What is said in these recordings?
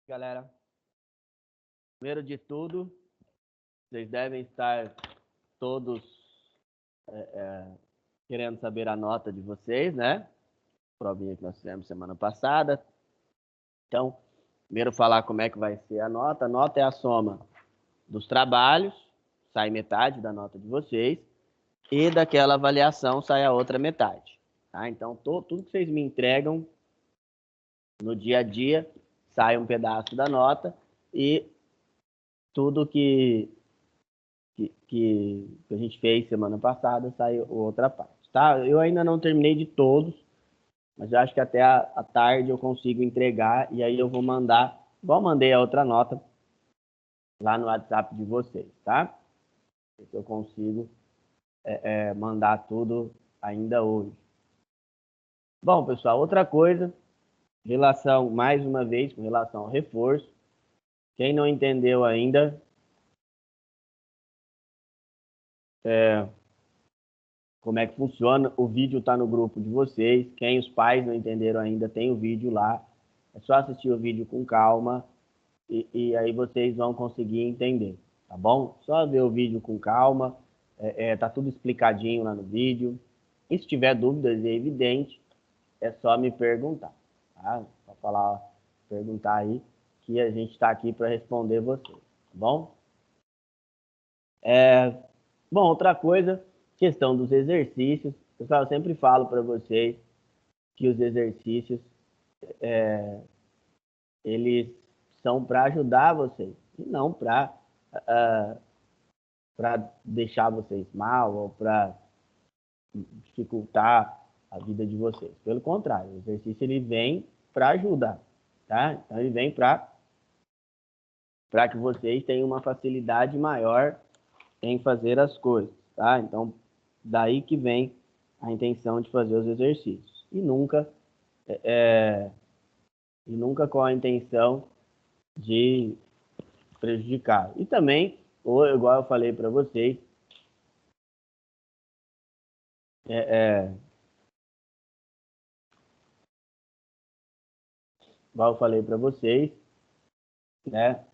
Galera, primeiro de tudo, vocês devem estar todos querendo saber a nota de vocês, né? Provinha que nós fizemos semana passada. Então, primeiro falar como é que vai ser a nota. A nota é a soma dos trabalhos, sai metade da nota de vocês, e daquela avaliação sai a outra metade. Tá? Então, tudo que vocês me entregam no dia a dia, sai um pedaço da nota, e tudo que a gente fez semana passada, saiu outra parte, tá? Eu ainda não terminei de todos, mas eu acho que até a tarde eu consigo entregar, e aí eu vou mandar, igual mandei a outra nota, lá no WhatsApp de vocês, tá? Se eu consigo mandar tudo ainda hoje. Bom, pessoal, outra coisa, mais uma vez, com relação ao reforço, quem não entendeu ainda, como é que funciona, o vídeo está no grupo de vocês. Quem os pais não entenderam ainda, tem o vídeo lá. É só assistir o vídeo com calma e aí vocês vão conseguir entender, tá bom? Só ver o vídeo com calma, tá tudo explicadinho lá no vídeo. E se tiver dúvidas, é evidente, é só me perguntar, tá? Só falar, perguntar aí, que a gente está aqui para responder vocês, tá bom? Bom, outra coisa, questão dos exercícios. Pessoal, eu sempre falo para vocês que os exercícios, eles são para ajudar vocês, e não para deixar vocês mal ou para dificultar a vida de vocês. Pelo contrário, o exercício ele vem para ajudar, tá? Então ele vem para que vocês tenham uma facilidade maior em fazer as coisas, tá? Então, daí que vem a intenção de fazer os exercícios. E nunca com a intenção de prejudicar. E também, igual eu falei para vocês, igual eu falei para vocês, né?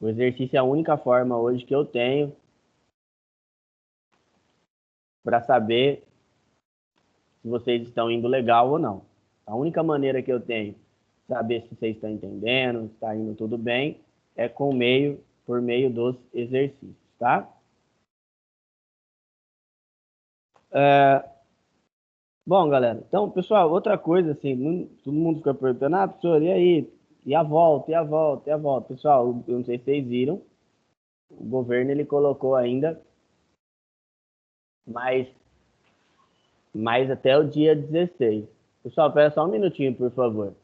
O exercício é a única forma hoje que eu tenho para saber se vocês estão indo legal ou não. A única maneira que eu tenho de saber se vocês estão entendendo, se está indo tudo bem, é por meio dos exercícios, tá? Bom, galera, então, pessoal, outra coisa, assim, todo mundo fica perguntando, professor, e aí? E a volta, e a volta, e a volta? Pessoal, eu não sei se vocês viram, o governo, ele colocou ainda mais, mais até o dia 16. Pessoal, espera só um minutinho, por favor.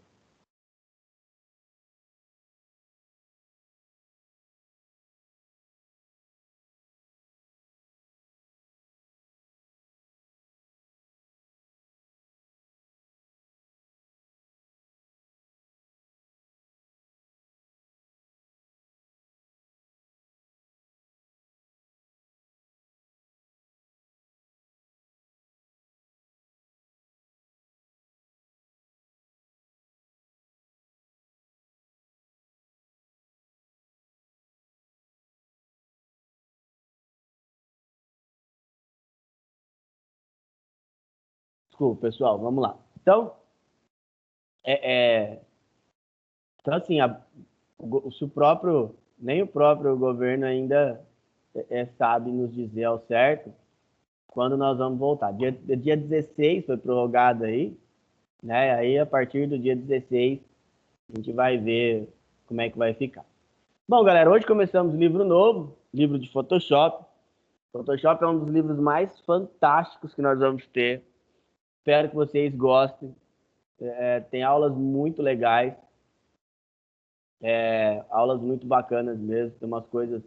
Desculpa, pessoal, vamos lá. Então, é, então assim, se nem o próprio governo ainda sabe nos dizer ao certo quando nós vamos voltar. Dia 16 foi prorrogado aí, né? Aí, a partir do dia 16, a gente vai ver como é que vai ficar. Bom, galera, hoje começamos livro novo, livro de Photoshop. Photoshop é um dos livros mais fantásticos que nós vamos ter. Espero que vocês gostem. Tem aulas muito legais, aulas muito bacanas mesmo. Tem umas coisas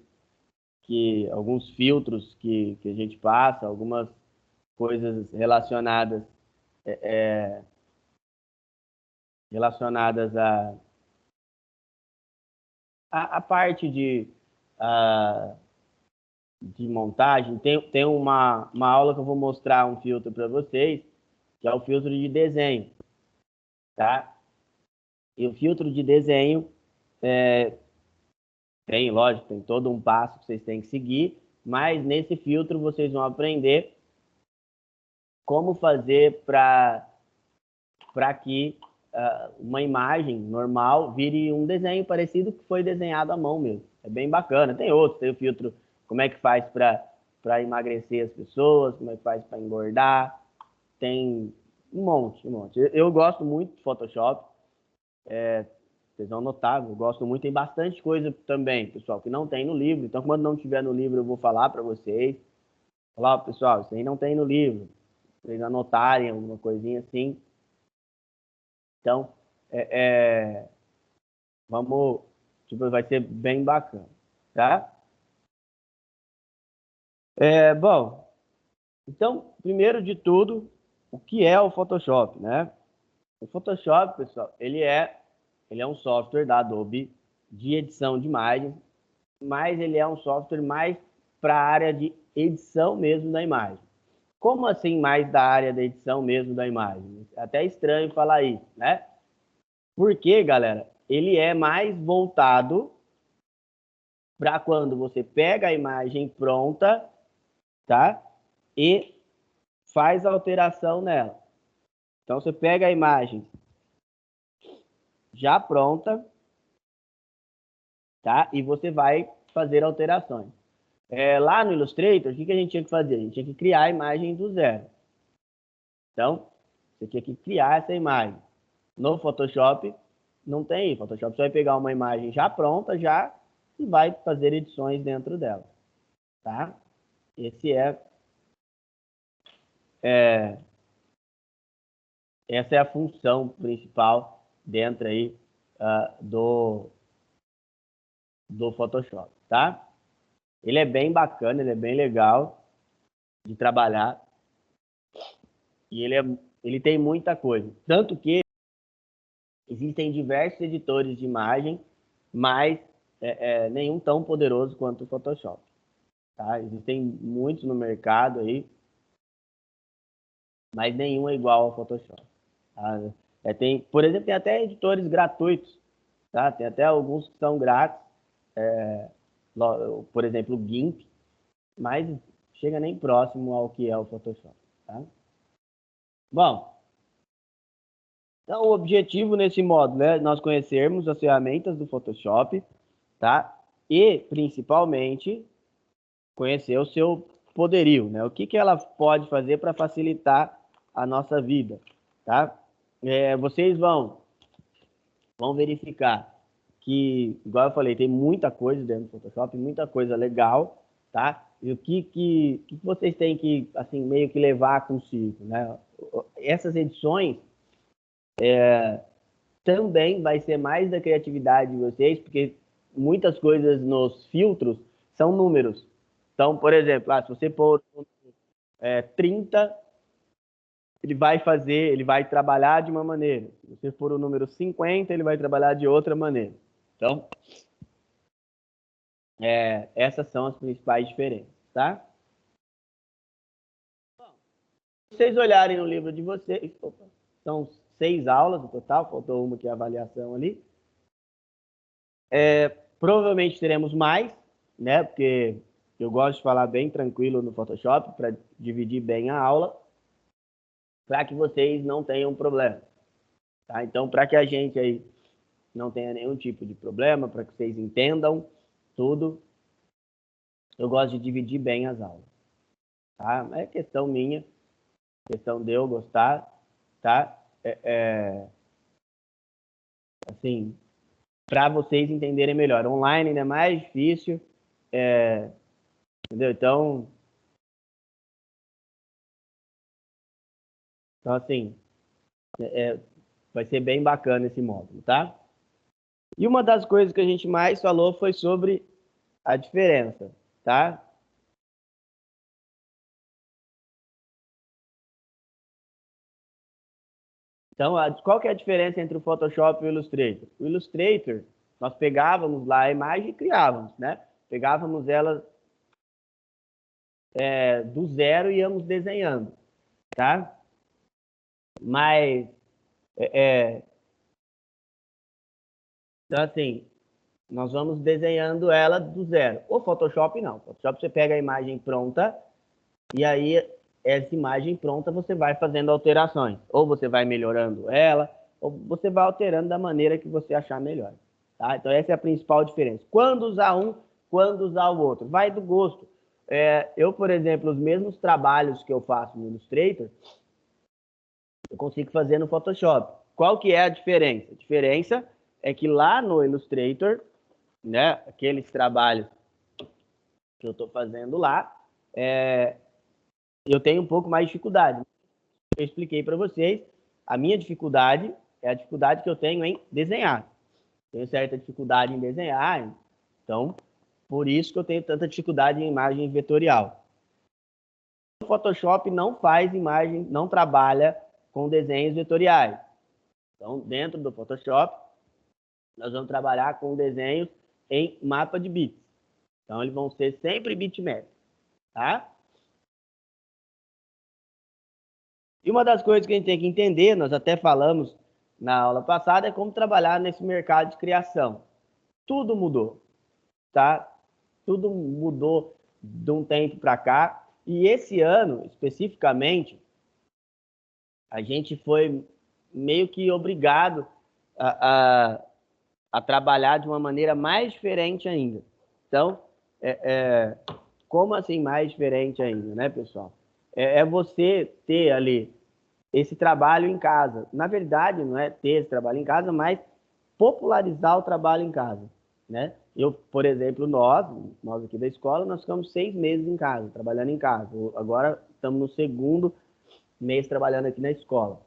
alguns filtros que a gente passa, algumas coisas relacionadas a parte de montagem. Tem uma aula que eu vou mostrar um filtro para vocês, que é o filtro de desenho. tá? E o filtro de desenho tem, lógico, tem todo um passo que vocês têm que seguir, mas nesse filtro vocês vão aprender como fazer para que uma imagem normal vire um desenho parecido que foi desenhado à mão mesmo. É bem bacana. Tem outros, tem o filtro, como é que faz para emagrecer as pessoas, como é que faz para engordar, tem um monte, um monte. Eu gosto muito de Photoshop, vocês vão notar, eu gosto muito, tem bastante coisa também, pessoal, que não tem no livro, então quando não tiver no livro eu vou falar para vocês, falar, ó, pessoal, isso aí não tem no livro, vocês anotarem alguma coisinha assim. Então, vamos, tipo, vai ser bem bacana, tá? Bom, então, primeiro de tudo, o que é o Photoshop, né? O Photoshop, pessoal, ele é um software da Adobe de edição de imagens, mas ele é um software mais para a área de edição mesmo da imagem. Como assim mais da área da edição mesmo da imagem? É até estranho falar isso, né? Porque, galera, ele é mais voltado para quando você pega a imagem pronta, tá? E faz alteração nela. Então, você pega a imagem já pronta, tá? E você vai fazer alterações. Lá no Illustrator, o que a gente tinha que fazer? A gente tinha que criar a imagem do zero. Então, você tinha que criar essa imagem. No Photoshop, não tem. No Photoshop, você vai pegar uma imagem já pronta, já, e vai fazer edições dentro dela, tá? Esse é essa é a função principal dentro aí do Photoshop, tá? Ele é bem bacana, ele é bem legal de trabalhar e ele tem muita coisa. Tanto que existem diversos editores de imagem, mas nenhum tão poderoso quanto o Photoshop, tá? Existem muitos no mercado aí, mas nenhum é igual ao Photoshop, tá? Por exemplo, tem até editores gratuitos, tá? Tem até alguns que são grátis, por exemplo, o GIMP, mas chega nem próximo ao que é o Photoshop, tá? Bom, então o objetivo nesse módulo é nós conhecermos as ferramentas do Photoshop, tá? E, principalmente, conhecer o seu poderio, né? O que ela pode fazer para facilitar a nossa vida, tá? Vocês vão verificar que, igual eu falei, tem muita coisa dentro do Photoshop, muita coisa legal, tá? E o que vocês têm que, assim, meio que levar consigo, né? Essas edições também vai ser mais da criatividade de vocês, porque muitas coisas nos filtros são números. Então, por exemplo, se você pôr 30, ele vai trabalhar de uma maneira. Se você for o número 50, ele vai trabalhar de outra maneira. Então, essas são as principais diferenças, tá? Se vocês olharem no livro de vocês, são 6 aulas no total, faltou uma que é a avaliação ali. Provavelmente teremos mais, né? Porque eu gosto de falar bem tranquilo no Photoshop para dividir bem a aula, para que vocês não tenham problema, tá? Então, para que a gente aí não tenha nenhum tipo de problema, para que vocês entendam tudo, eu gosto de dividir bem as aulas, tá? É questão minha, questão de eu gostar, tá? Assim, para vocês entenderem melhor. Online ainda é mais difícil, entendeu? Então assim, vai ser bem bacana esse módulo, tá? E uma das coisas que a gente mais falou foi sobre a diferença, tá? Então, qual que é a diferença entre o Photoshop e o Illustrator? O Illustrator, nós pegávamos lá a imagem e criávamos, né? Pegávamos ela do zero e íamos desenhando, tá? Mas Então, assim, nós vamos desenhando ela do zero. O Photoshop não. O Photoshop você pega a imagem pronta e aí essa imagem pronta você vai fazendo alterações. Ou você vai melhorando ela, ou você vai alterando da maneira que você achar melhor. Tá? Então essa é a principal diferença. Quando usar um, quando usar o outro. Vai do gosto. Eu, por exemplo, os mesmos trabalhos que eu faço no Illustrator, eu consigo fazer no Photoshop. Qual que é a diferença? A diferença é que lá no Illustrator, né, aqueles trabalhos que eu estou fazendo lá, eu tenho um pouco mais de dificuldade. Eu expliquei para vocês, a minha dificuldade é a dificuldade que eu tenho em desenhar. Tenho certa dificuldade em desenhar, então, por isso que eu tenho tanta dificuldade em imagem vetorial. O Photoshop não faz imagem, não trabalha com desenhos vetoriais. Então, dentro do Photoshop, nós vamos trabalhar com desenhos em mapa de bits. Então, eles vão ser sempre bitmap, tá? E uma das coisas que a gente tem que entender, nós até falamos na aula passada, é como trabalhar nesse mercado de criação. Tudo mudou, tá? Tudo mudou de um tempo para cá. E esse ano, especificamente, a gente foi meio que obrigado a, a, a trabalhar de uma maneira mais diferente ainda. Então, como assim mais diferente ainda, né, pessoal? É você ter ali esse trabalho em casa. Na verdade, não é ter esse trabalho em casa, mas popularizar o trabalho em casa, né? Eu, por exemplo, nós aqui da escola, nós ficamos 6 meses em casa, trabalhando em casa. Agora estamos no segundo mês trabalhando aqui na escola.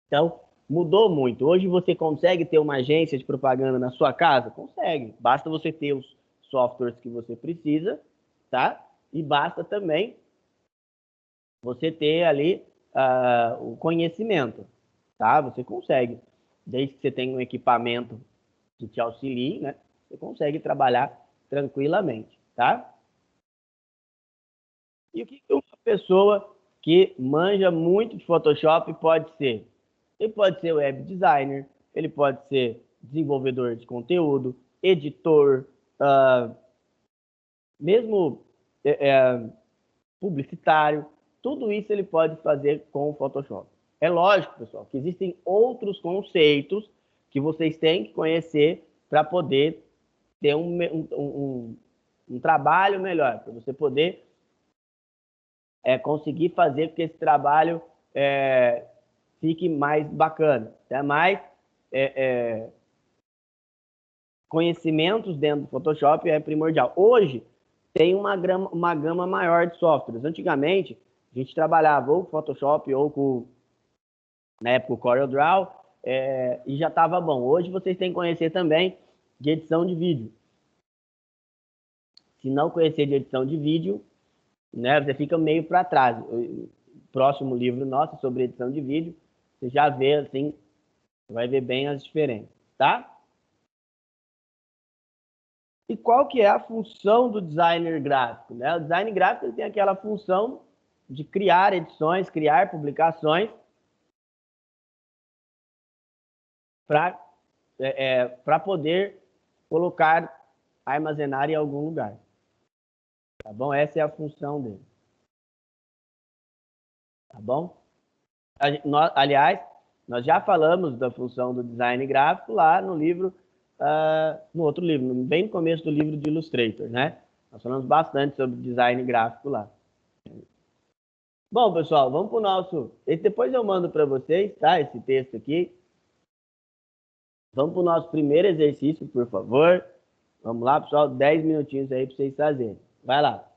Então, mudou muito. Hoje você consegue ter uma agência de propaganda na sua casa? Consegue. Basta você ter os softwares que você precisa, tá? E basta também você ter ali o conhecimento, tá? Você consegue. Desde que você tenha um equipamento que te auxilie, né? Você consegue trabalhar tranquilamente, tá? E o que uma pessoa que manja muito de Photoshop pode ser? Ele pode ser web designer, ele pode ser desenvolvedor de conteúdo, editor, mesmo publicitário, tudo isso ele pode fazer com o Photoshop. É lógico, pessoal, que existem outros conceitos que vocês têm que conhecer para poder ter um trabalho melhor, para você poder conseguir fazer com que esse trabalho fique mais bacana. Tá? Mais conhecimentos dentro do Photoshop é primordial. Hoje, tem uma gama maior de softwares. Antigamente, a gente trabalhava ou com Photoshop ou com, na época, o CorelDRAW, e já estava bom. Hoje, vocês têm que conhecer também de edição de vídeo. Se não conhecer de edição de vídeo, né, você fica meio para trás. O próximo livro nosso sobre edição de vídeo, você já vê assim, vai ver bem as diferenças, tá? E qual que é a função do designer gráfico? Né? O design gráfico tem aquela função de criar edições, criar publicações para poder colocar, armazenar em algum lugar. Tá bom? Essa é a função dele. Tá bom? Aliás, nós já falamos da função do design gráfico lá no livro, no outro livro, bem no começo do livro de Illustrator, né? Nós falamos bastante sobre design gráfico lá. Bom, pessoal, vamos para o nosso... Depois eu mando para vocês, tá? Esse texto aqui. Vamos para o nosso primeiro exercício, por favor. Vamos lá, pessoal, 10 minutinhos aí para vocês fazerem. Vai lá.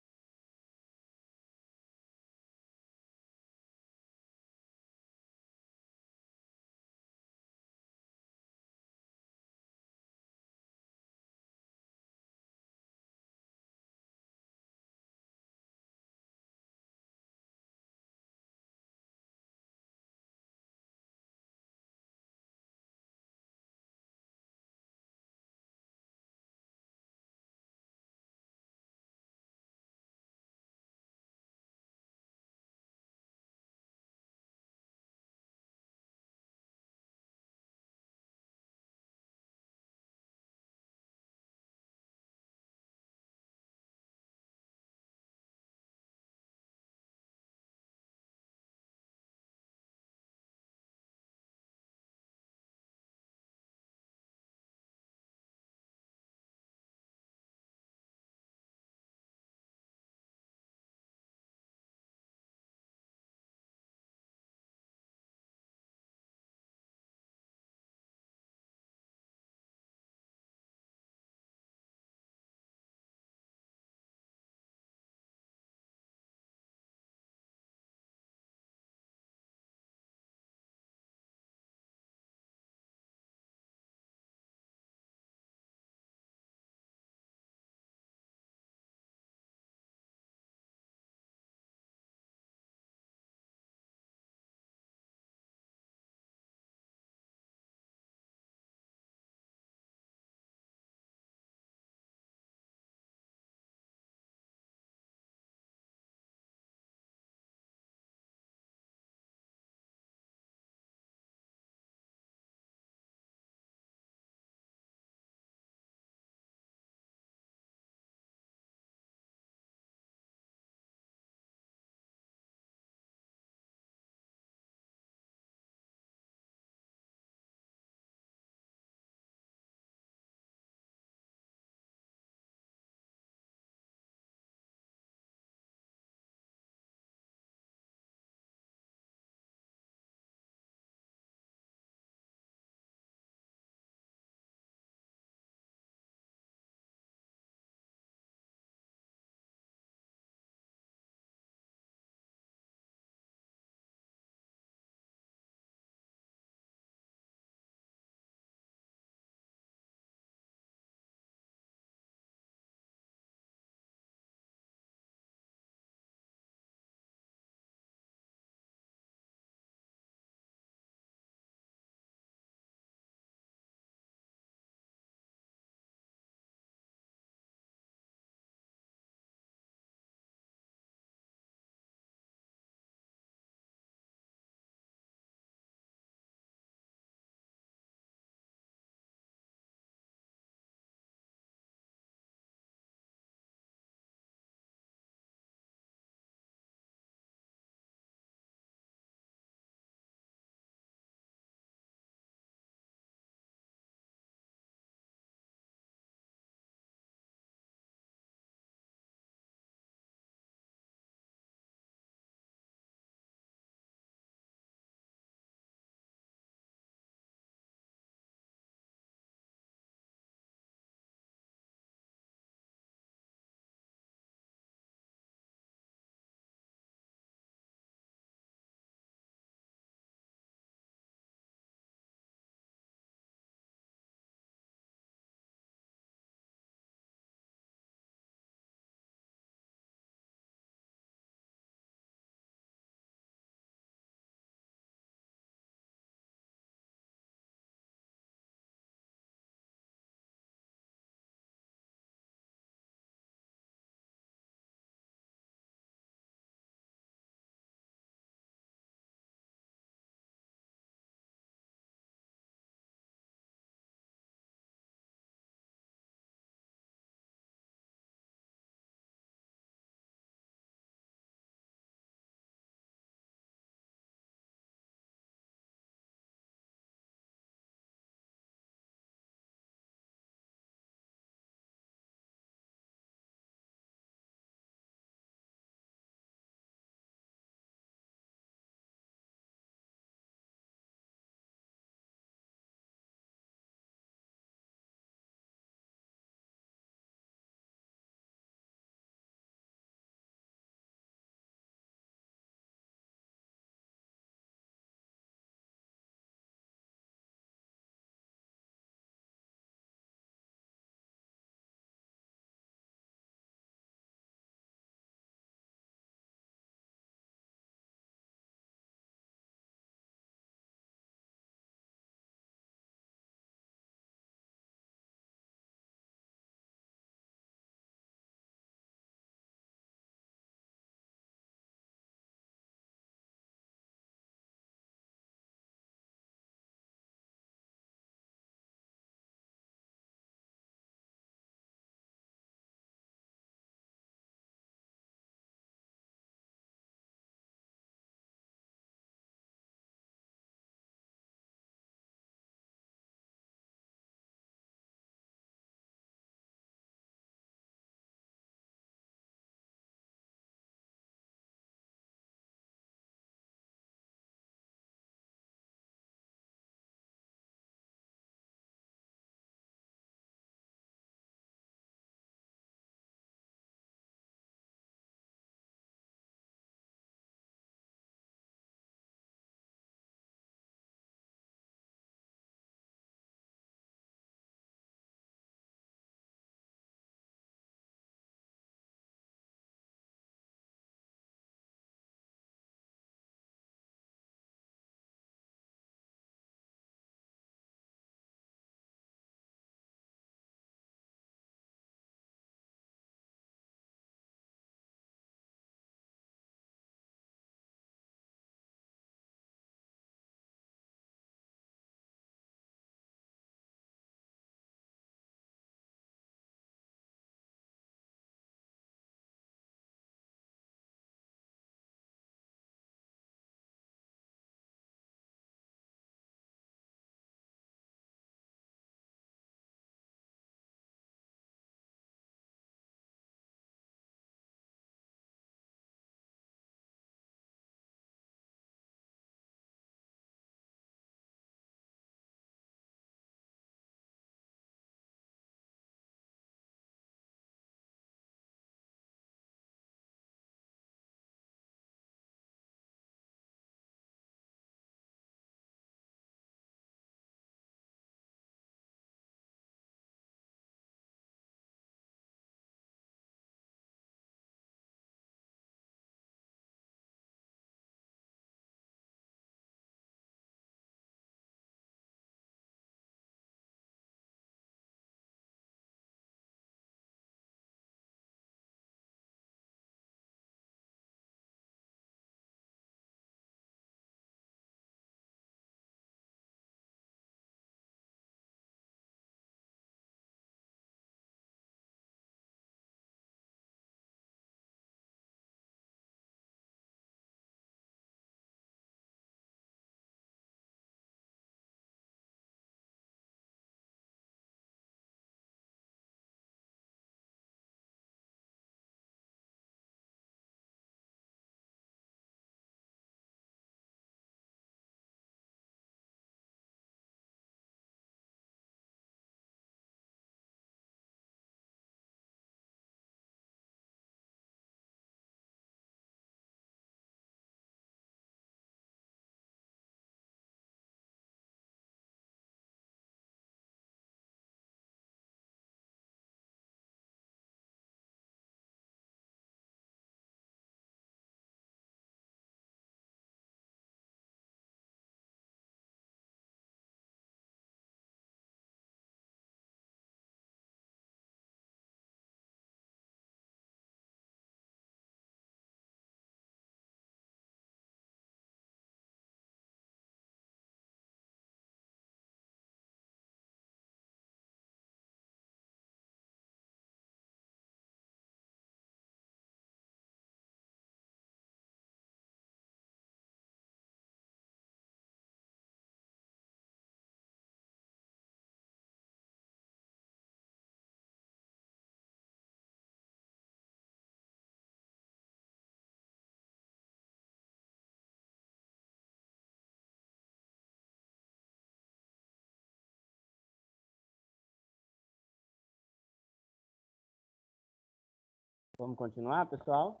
Vamos continuar, pessoal?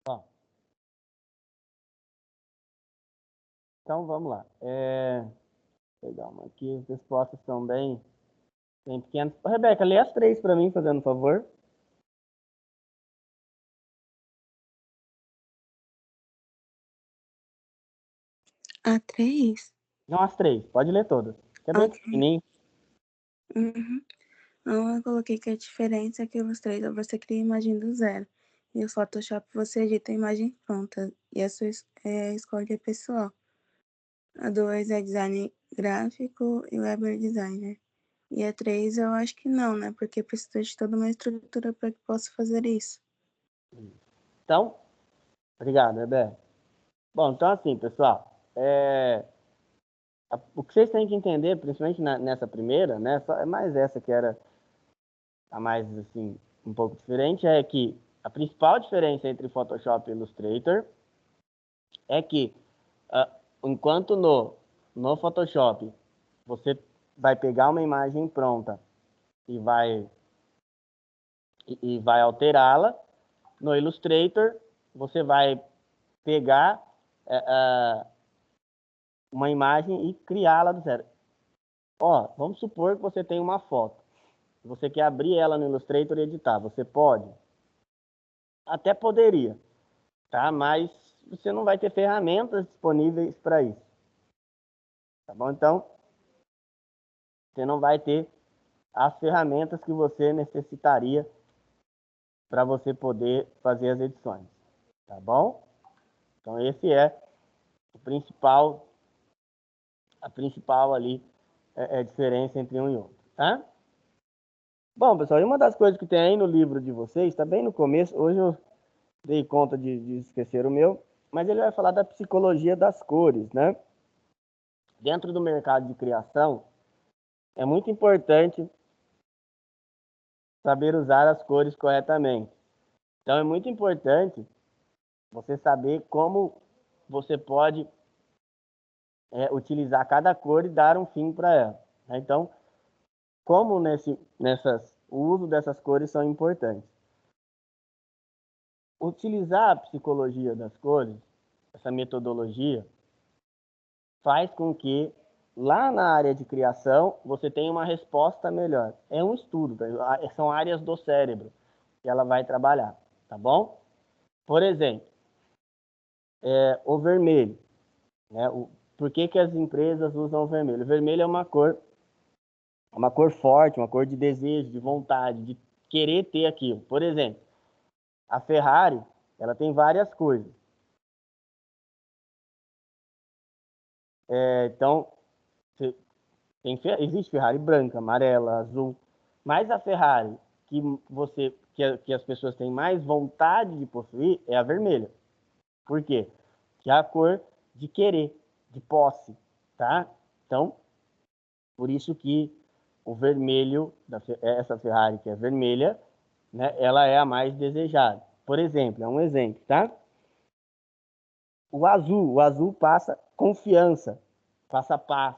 Ó, então, vamos lá. Pegar uma aqui, as respostas estão bem pequenas. Ô, Rebeca, lê as 3 para mim, fazendo um favor. A3? Não, as 3. Pode ler todas. Que é bem Ok. pequenininho. Uhum. Então, eu coloquei que a diferença é que o Illustrator você cria a imagem do zero. E o Photoshop você edita a imagem pronta. E a sua escolha é pessoal. A 2 é design gráfico e web designer. E a 3 eu acho que não, né? Porque precisa de toda uma estrutura para que possa fazer isso. Então, obrigado, Rebeca. Bom, então assim, pessoal, o que vocês têm que entender, principalmente nessa primeira, né, é mais essa que era a mais, assim, um pouco diferente, é que a principal diferença entre Photoshop e Illustrator é que, enquanto no Photoshop você vai pegar uma imagem pronta e vai alterá-la, no Illustrator você vai pegar uma imagem e criá-la do zero. Ó, vamos supor que você tem uma foto. Você quer abrir ela no Illustrator e editar. Você pode? Até poderia, tá? Mas você não vai ter ferramentas disponíveis para isso. Tá bom? Então, você não vai ter as ferramentas que você necessitaria para você poder fazer as edições. Tá bom? Então, esse é o principal, a principal ali diferença entre um e outro, tá? Bom, pessoal, e uma das coisas que tem aí no livro de vocês, está bem no começo, hoje eu dei conta de esquecer o meu, mas ele vai falar da psicologia das cores, né? Dentro do mercado de criação, é muito importante saber usar as cores corretamente. Então, é muito importante você saber como você pode utilizar cada cor e dar um fim para ela. Né? Então, como o uso dessas cores são importantes. Utilizar a psicologia das cores, essa metodologia, faz com que lá na área de criação você tenha uma resposta melhor. É um estudo, tá? São áreas do cérebro que ela vai trabalhar, tá bom? Por exemplo, o vermelho, né? Por que as empresas usam o vermelho? O vermelho é uma cor forte, uma cor de desejo, de vontade, de querer ter aquilo. Por exemplo, a Ferrari, ela tem várias coisas. Então, existe Ferrari branca, amarela, azul, mas a Ferrari que as pessoas têm mais vontade de possuir é a vermelha. Por quê? Que é a cor de querer, de posse, tá? Então, por isso que o vermelho, essa Ferrari que é vermelha, né, ela é a mais desejada. Por exemplo, é um exemplo, tá? O azul passa confiança, passa paz.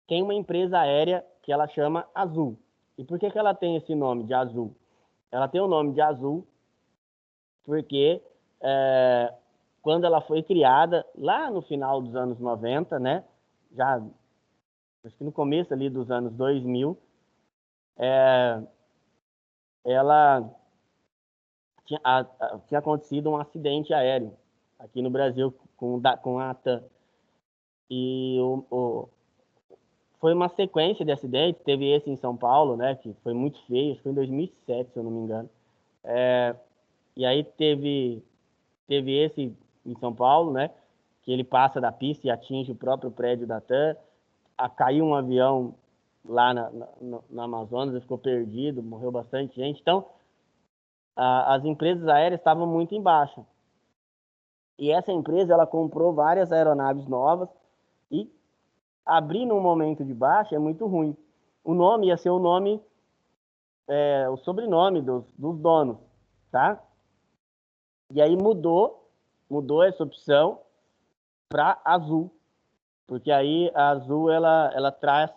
Tem uma empresa aérea que ela chama Azul. E por que ela tem esse nome de Azul? Ela tem o nome de Azul porque quando ela foi criada, lá no final dos anos 90, né? Já, acho que no começo ali dos anos 2000, ela tinha acontecido um acidente aéreo aqui no Brasil com a TAM. E foi uma sequência de acidentes, teve esse em São Paulo, né, que foi muito feio, acho que foi em 2007, se eu não me engano. E aí teve esse em São Paulo, né, que ele passa da pista e atinge o próprio prédio da TAM. Caiu um avião lá na Amazonas, ficou perdido, morreu bastante gente. Então, as empresas aéreas estavam muito em baixa. E essa empresa, ela comprou várias aeronaves novas e abrir num momento de baixa é muito ruim. O nome ia ser o sobrenome dos donos, tá? E aí mudou mudou essa opção para azul, porque aí a azul ela traz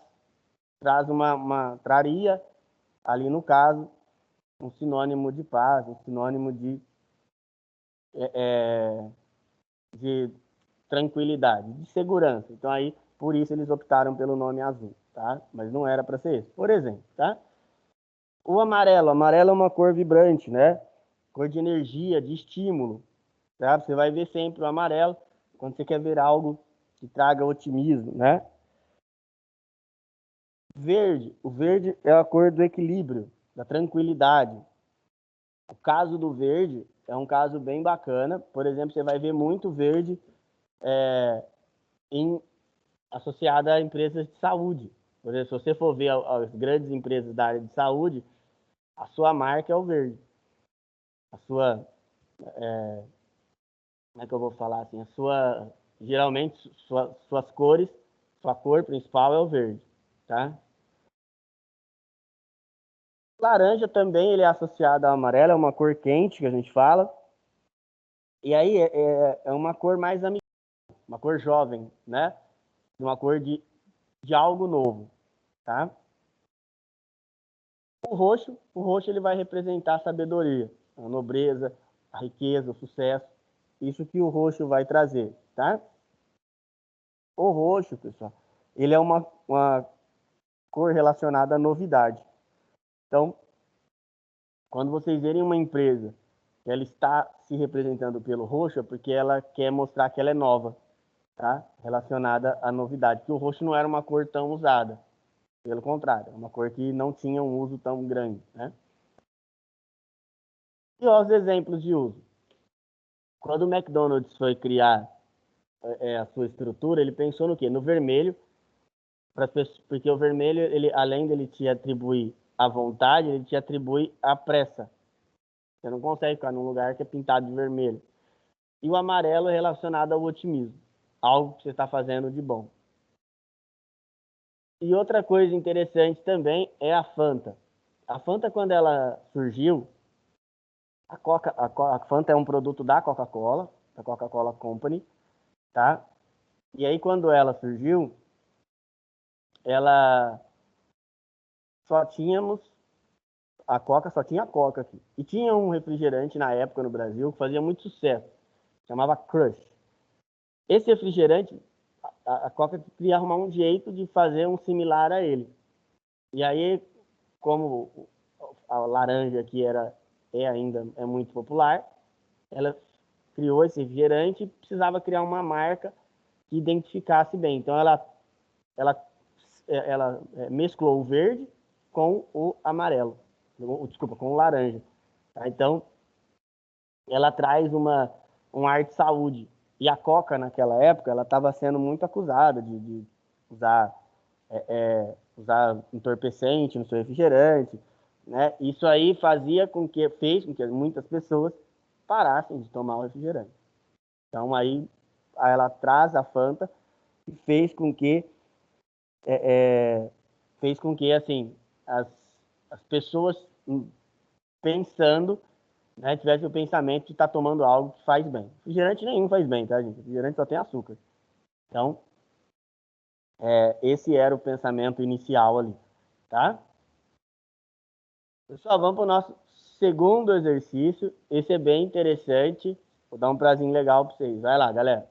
traria ali no caso um sinônimo de paz, um sinônimo de tranquilidade, de segurança. Então aí por isso eles optaram pelo nome azul, tá? Mas não era para ser esse. Por exemplo, tá? O amarelo é uma cor vibrante, né? Cor de energia, de estímulo, tá? Você vai ver sempre o amarelo quando você quer ver algo que traga otimismo, né? Verde, o verde é a cor do equilíbrio, da tranquilidade. O caso do verde é um caso bem bacana. Por exemplo, você vai ver muito verde associado a empresas de saúde. Por exemplo, se você for ver as grandes empresas da área de saúde, a sua marca é o verde. A sua, como é que eu vou falar assim? Geralmente, suas cores, sua cor principal é o verde, tá? Laranja também ele é associado ao amarelo, é uma cor quente que a gente fala. E aí é uma cor mais amigável, uma cor jovem, né? Uma cor de algo novo, tá? O roxo ele vai representar a sabedoria, a nobreza, a riqueza, o sucesso. Isso que o roxo vai trazer, tá? O roxo, pessoal, ele é uma cor relacionada à novidade. Então, quando vocês verem uma empresa que ela está se representando pelo roxo, é porque ela quer mostrar que ela é nova, tá? Relacionada à novidade. Que o roxo não era uma cor tão usada. Pelo contrário, é uma cor que não tinha um uso tão grande, né? E os exemplos de uso. Quando o McDonald's foi criar a sua estrutura, ele pensou no quê? No vermelho, porque o vermelho, ele, além dele te atribuir a vontade, ele te atribui a pressa. Você não consegue ficar num lugar que é pintado de vermelho. E o amarelo é relacionado ao otimismo, algo que você está fazendo de bom. E outra coisa interessante também é a Fanta. A Fanta, quando ela surgiu, a Fanta é um produto da Coca-Cola Company, tá? E aí, quando ela surgiu, ela só tínhamos só tinha a Coca aqui. E tinha um refrigerante na época no Brasil que fazia muito sucesso, chamava Crush. Esse refrigerante, a Coca queria arrumar um jeito de fazer um similar a ele. E aí, como a laranja aqui ainda é muito popular, ela criou esse refrigerante e precisava criar uma marca que identificasse bem. Então ela mesclou o verde com o amarelo, desculpa, com o laranja. Tá? Então ela traz um ar de saúde. E a Coca naquela época ela estava sendo muito acusada de usar usar entorpecente no seu refrigerante, né? Isso aí fez com que muitas pessoas parassem de tomar o refrigerante. Então aí ela traz a Fanta e fez com que assim as pessoas pensando, né, tivessem o pensamento de estar tomando algo que faz bem. Refrigerante nenhum faz bem, tá, gente? Refrigerante só tem açúcar. Então esse era o pensamento inicial ali, tá? Pessoal, vamos para o nosso segundo exercício. Esse é bem interessante. Vou dar um prazinho legal para vocês. Vai lá, galera.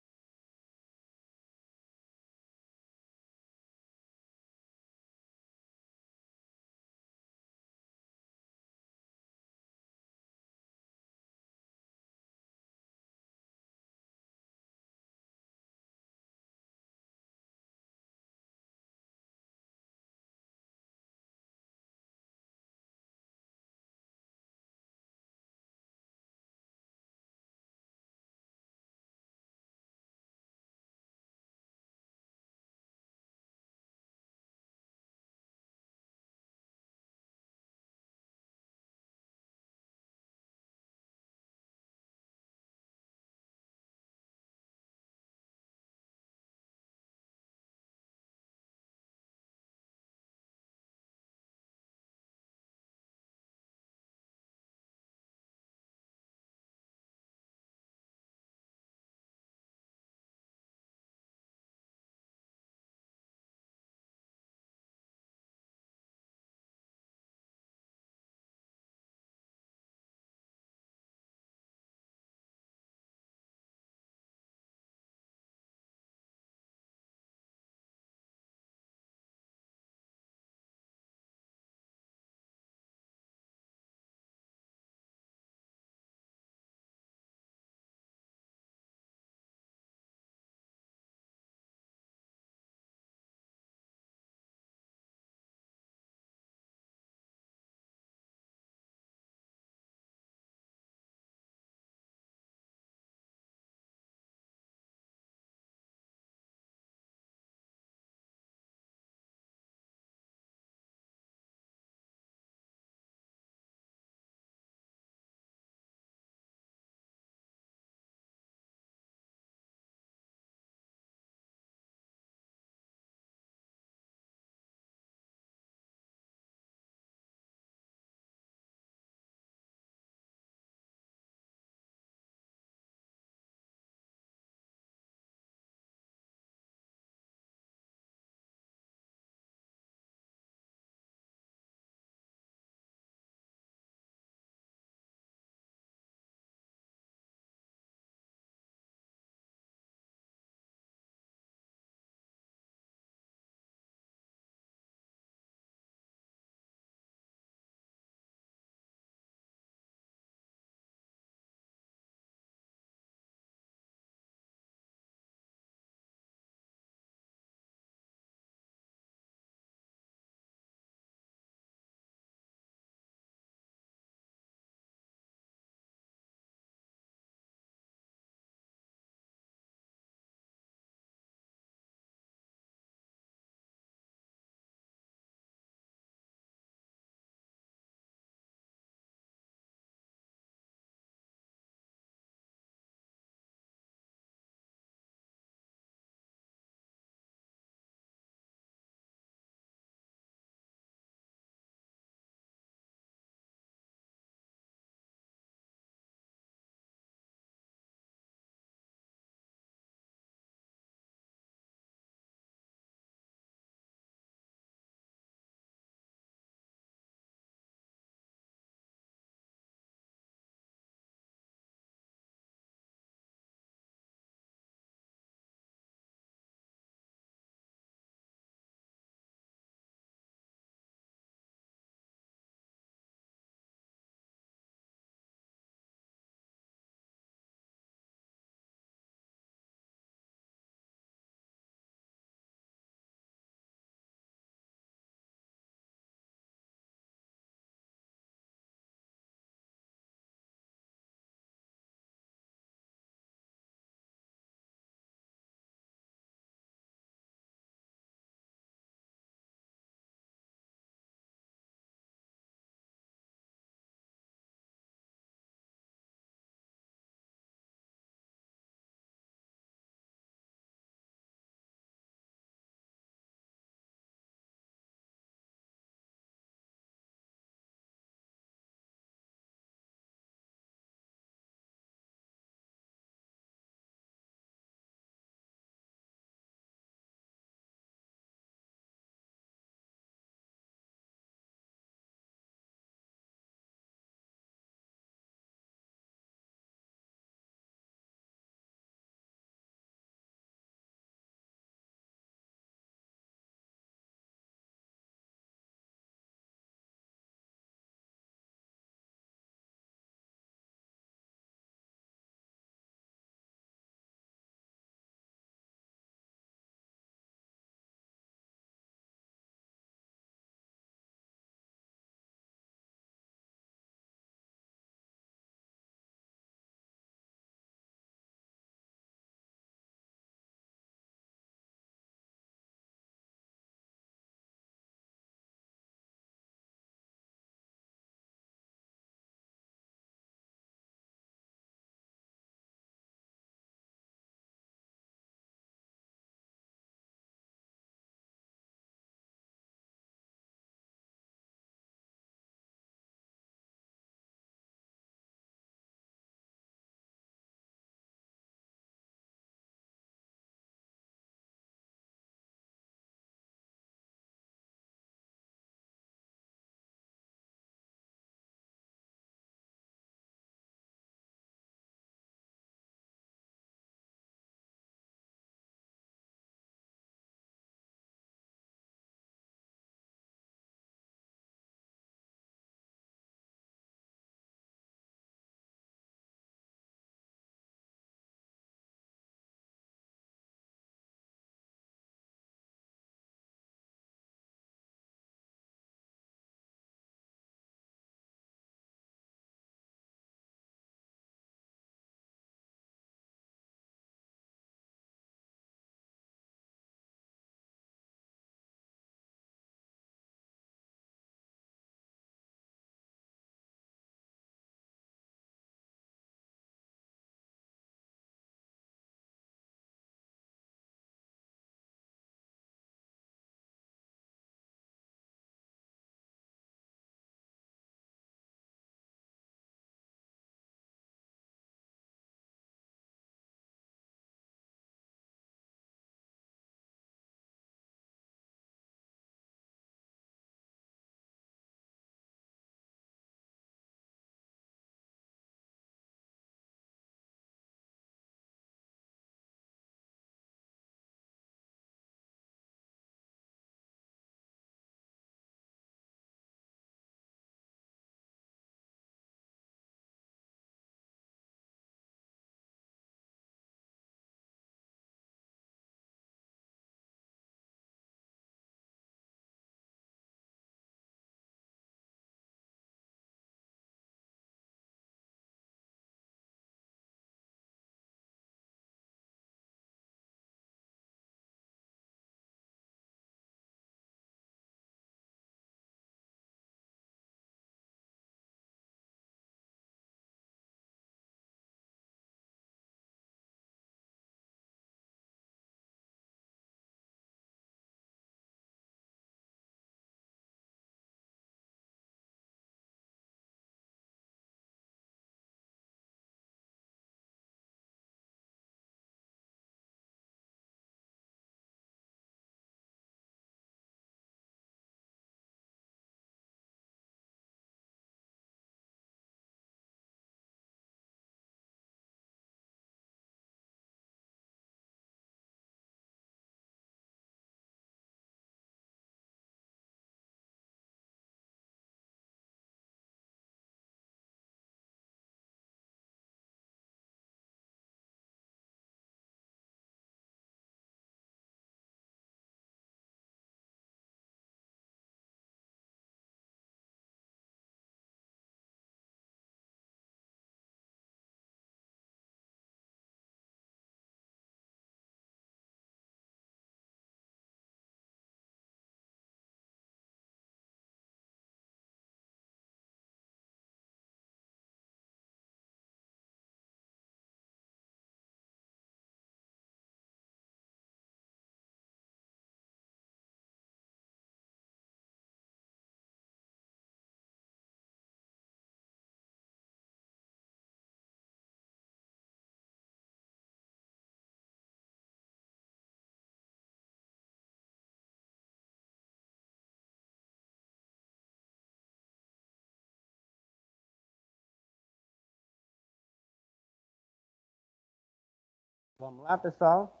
Vamos lá, pessoal?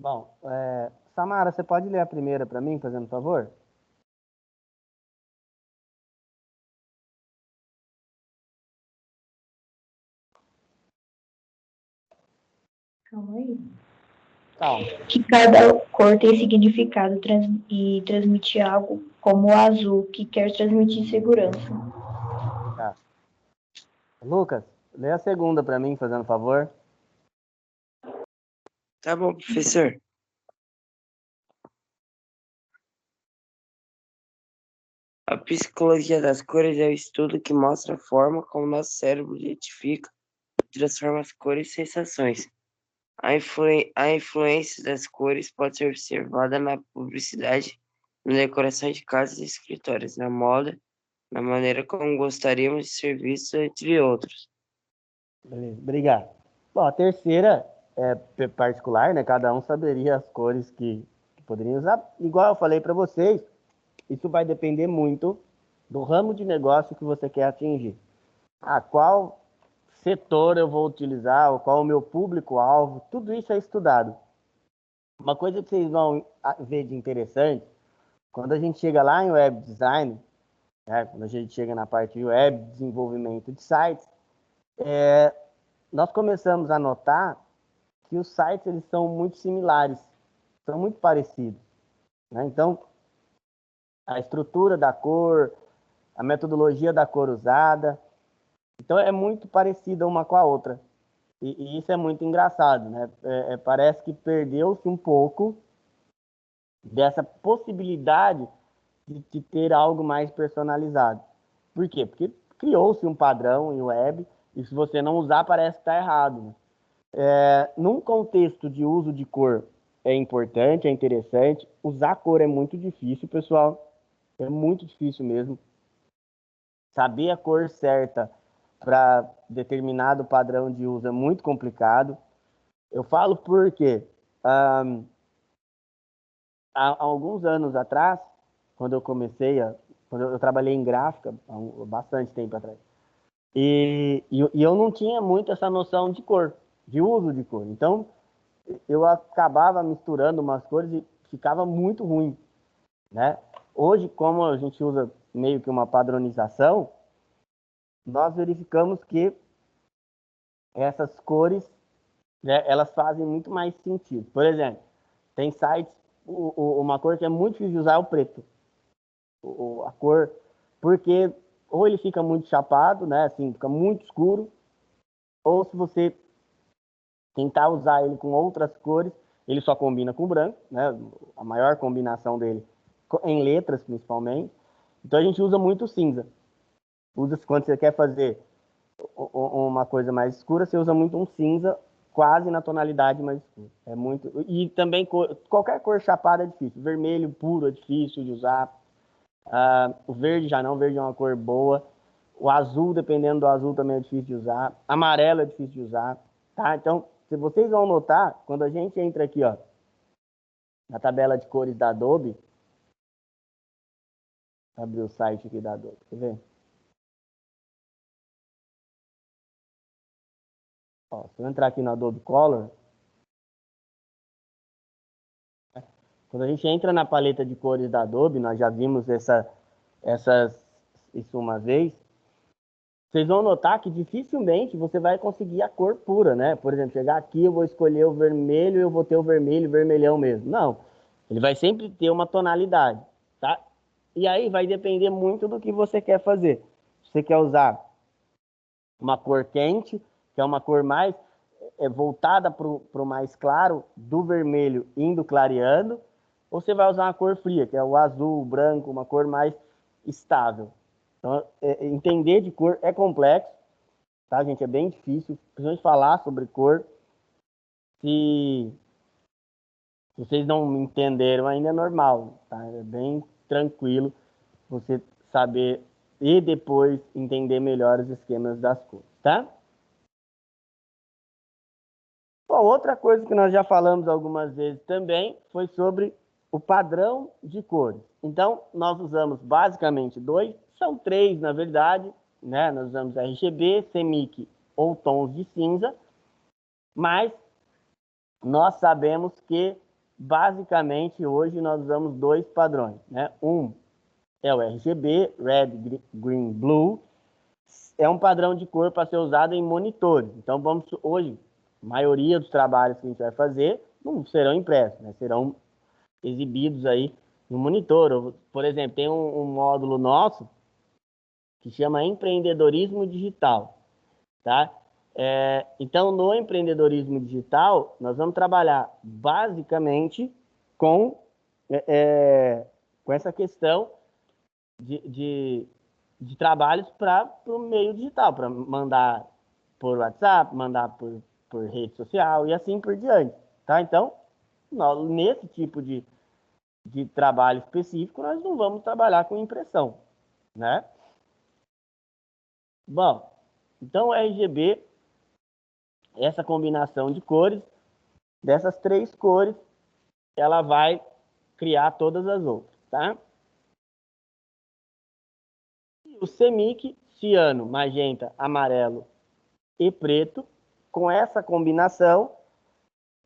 Bom, Samara, você pode ler a primeira para mim, fazendo favor? Calma aí. Calma. Que cada cor tem significado e transmite algo, como o azul, que quer transmitir segurança. Tá. Lucas, lê a segunda para mim, fazendo favor. Tá bom, professor. A psicologia das cores é o estudo que mostra a forma como nosso cérebro identifica e transforma as cores em sensações. A influência das cores pode ser observada na publicidade, na decoração de casas e escritórios, na moda, na maneira como gostaríamos de ser vistos, entre outros. Beleza, obrigado. Bom, a terceira é particular, né? Cada um saberia as cores que poderiam usar. Igual eu falei para vocês, isso vai depender muito do ramo de negócio que você quer atingir. Qual setor eu vou utilizar, ou qual o meu público-alvo, tudo isso é estudado. Uma coisa que vocês vão ver de interessante, quando a gente chega lá em web design, né, quando a gente chega na parte de web, desenvolvimento de sites, nós começamos a notar que os sites eles são muito similares, são muito parecidos, né? Então, a estrutura da cor, a metodologia da cor usada, então é muito parecida uma com a outra. E isso é muito engraçado, né? Parece que perdeu-se um pouco dessa possibilidade de ter algo mais personalizado. Por quê? Porque criou-se um padrão em web e se você não usar parece que está errado, né? Num contexto de uso de cor é importante, é interessante. Usar cor é muito difícil, pessoal. É muito difícil mesmo. Saber a cor certa para determinado padrão de uso é muito complicado. Eu falo porque há alguns anos atrás, quando eu trabalhei em gráfica, há bastante tempo atrás, e eu não tinha muito essa noção de cor, de uso de cor. Então, eu acabava misturando umas cores e ficava muito ruim, né? Hoje, como a gente usa meio que uma padronização, nós verificamos que essas cores, né, elas fazem muito mais sentido. Por exemplo, tem sites, uma cor que é muito difícil de usar é o preto. A cor, porque ou ele fica muito chapado, né, assim, fica muito escuro, ou se você tentar usar ele com outras cores, ele só combina com branco, né, a maior combinação dele, em letras principalmente. Então a gente usa muito cinza. Quando você quer fazer uma coisa mais escura, você usa muito um cinza, quase na tonalidade mais escura. É muito. E também qualquer cor chapada é difícil. Vermelho puro é difícil de usar. O verde já não, o verde é uma cor boa. O azul, dependendo do azul, também é difícil de usar. Amarelo é difícil de usar. Tá? Então, se vocês vão notar, quando a gente entra aqui, ó, na tabela de cores da Adobe, abrir o site aqui da Adobe, quer ver? Ó, se eu entrar aqui no Adobe Color, quando a gente entra na paleta de cores da Adobe, nós já vimos isso uma vez, vocês vão notar que dificilmente você vai conseguir a cor pura, né? Por exemplo, chegar aqui, eu vou escolher o vermelho e eu vou ter o vermelho, vermelhão mesmo. Não, ele vai sempre ter uma tonalidade, tá? E aí vai depender muito do que você quer fazer. Você quer usar uma cor quente, que é uma cor mais voltada para o mais claro, do vermelho indo clareando, ou você vai usar uma cor fria, que é o azul, o branco, uma cor mais estável. Então, entender de cor é complexo, tá, gente? É bem difícil, principalmente falar sobre cor. Se vocês não entenderam ainda é normal, tá? É bem tranquilo você saber e depois entender melhor os esquemas das cores, tá? Bom, outra coisa que nós já falamos algumas vezes também foi sobre o padrão de cores. Então, nós usamos basicamente são três, na verdade, né? Nós usamos RGB, CMYK ou tons de cinza. Mas nós sabemos que, basicamente, hoje nós usamos dois padrões, né? Um é o RGB, Red, Green, Blue. É um padrão de cor para ser usado em monitores. Então, hoje, a maioria dos trabalhos que a gente vai fazer não serão impressos, né? Serão exibidos aí no monitor. Por exemplo, tem um módulo nosso que chama Empreendedorismo Digital, tá? Então, no empreendedorismo digital, nós vamos trabalhar basicamente com, com essa questão de trabalhos para o meio digital, para mandar por WhatsApp, mandar por rede social e assim por diante, tá? Então, nesse tipo de trabalho específico, nós não vamos trabalhar com impressão, né? Bom, então o RGB, essa combinação de cores, dessas três cores, ela vai criar todas as outras, tá? O CMYK, ciano, magenta, amarelo e preto, com essa combinação,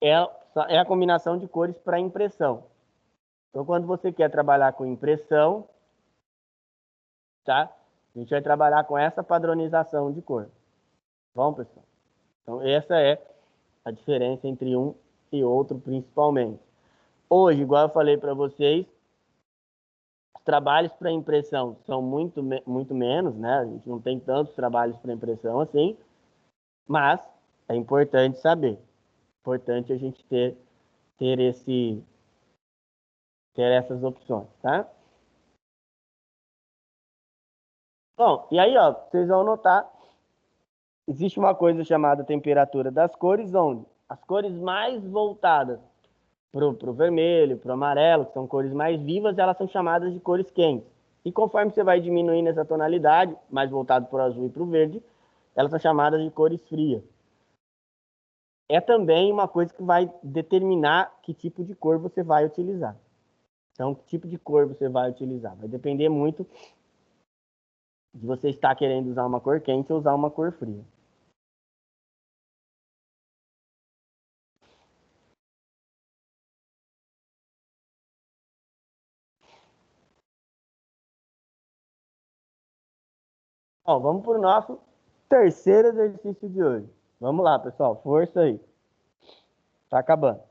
é a combinação de cores para impressão. Então, quando você quer trabalhar com impressão, tá? A gente vai trabalhar com essa padronização de cor. Bom, pessoal? Então, essa é a diferença entre um e outro, principalmente. Hoje, igual eu falei para vocês, os trabalhos para impressão são muito menos, né? A gente não tem tantos trabalhos para impressão assim, mas é importante saber. Importante a gente ter essas opções, tá? Bom, e aí, ó, vocês vão notar, existe uma coisa chamada temperatura das cores, onde as cores mais voltadas pro vermelho, pro amarelo, que são cores mais vivas, elas são chamadas de cores quentes. E conforme você vai diminuindo essa tonalidade, mais voltado para o azul e para o verde, elas são chamadas de cores frias. É também uma coisa que vai determinar que tipo de cor você vai utilizar. Então, que tipo de cor você vai utilizar? Vai depender muito de você estar querendo usar uma cor quente ou usar uma cor fria. Bom, vamos para o nosso terceiro exercício de hoje. Vamos lá, pessoal. Força aí. Tá acabando.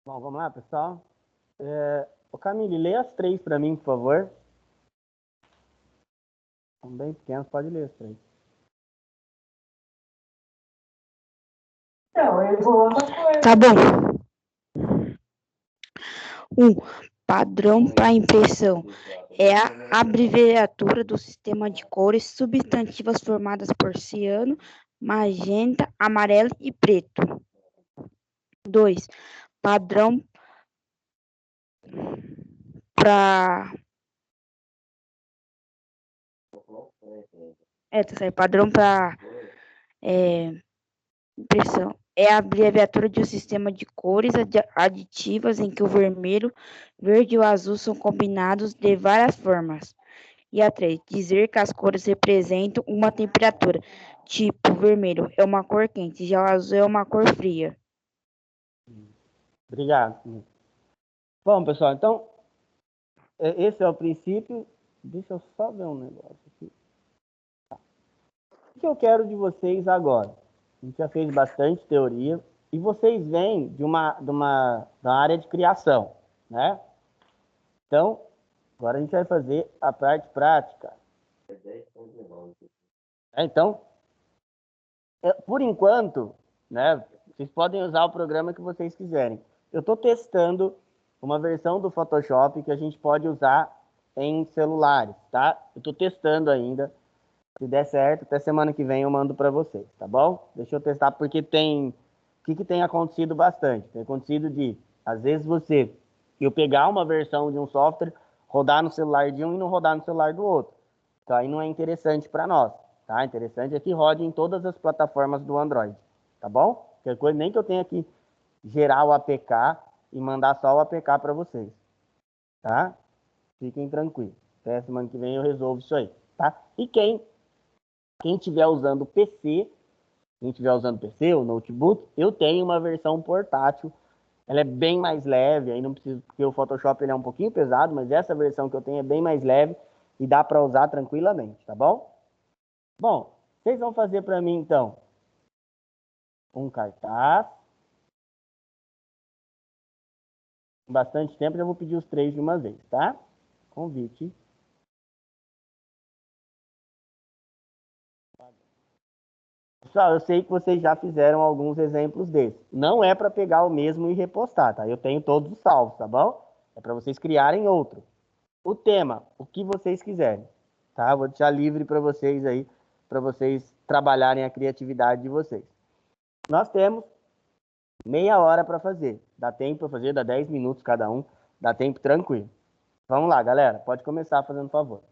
Bom, vamos lá, pessoal. Ô Camille, lê as 3 para mim, por favor. São bem pequenas, pode ler as 3. Não, eu vou lá pra Tá bom. 1. Padrão para impressão. É a abreviatura do sistema de cores substantivas formadas por ciano, magenta, amarelo e preto. 2. Padrão para tá certo. Padrão para impressão. É a abreviatura de um sistema de cores aditivas em que o vermelho, verde e o azul são combinados de várias formas. E a 3, dizer que as cores representam uma temperatura. Tipo, o vermelho é uma cor quente, já o azul é uma cor fria. Obrigado. Bom, pessoal, então, esse é o princípio. Deixa eu só ver um negócio aqui. Tá. O que eu quero de vocês agora? A gente já fez bastante teoria e vocês vêm da área de criação, né? Então, agora a gente vai fazer a parte prática. Então, por enquanto, né, vocês podem usar o programa que vocês quiserem. Eu estou testando uma versão do Photoshop que a gente pode usar em celulares, tá? Eu estou testando ainda. Se der certo, até semana que vem eu mando para vocês, tá bom? Deixa eu testar porque tem... O que tem acontecido bastante? Tem acontecido de, às vezes, eu pegar uma versão de um software, rodar no celular de um e não rodar no celular do outro. Então aí não é interessante para nós, tá? Interessante é que rode em todas as plataformas do Android, tá bom? Qualquer coisa, nem que eu tenha que gerar o APK e mandar só o APK para vocês, tá? Fiquem tranquilos. Até semana que vem eu resolvo isso aí, tá? E quem estiver usando o PC, ou notebook, eu tenho uma versão portátil. Ela é bem mais leve, aí não preciso, porque o Photoshop ele é um pouquinho pesado, mas essa versão que eu tenho é bem mais leve e dá para usar tranquilamente, tá bom? Bom, vocês vão fazer para mim, então, um cartaz. Bastante tempo, já vou pedir os 3 de uma vez, tá? Convite. Pessoal, eu sei que vocês já fizeram alguns exemplos desses. Não é para pegar o mesmo e repostar, tá? Eu tenho todos os salvos, tá bom? É para vocês criarem outro. O tema, o que vocês quiserem, tá? Vou deixar livre para vocês aí, para vocês trabalharem a criatividade de vocês. Nós temos meia hora para fazer. Dá tempo para fazer, dá 10 minutos cada um, dá tempo tranquilo. Vamos lá, galera. Pode começar fazendo favor.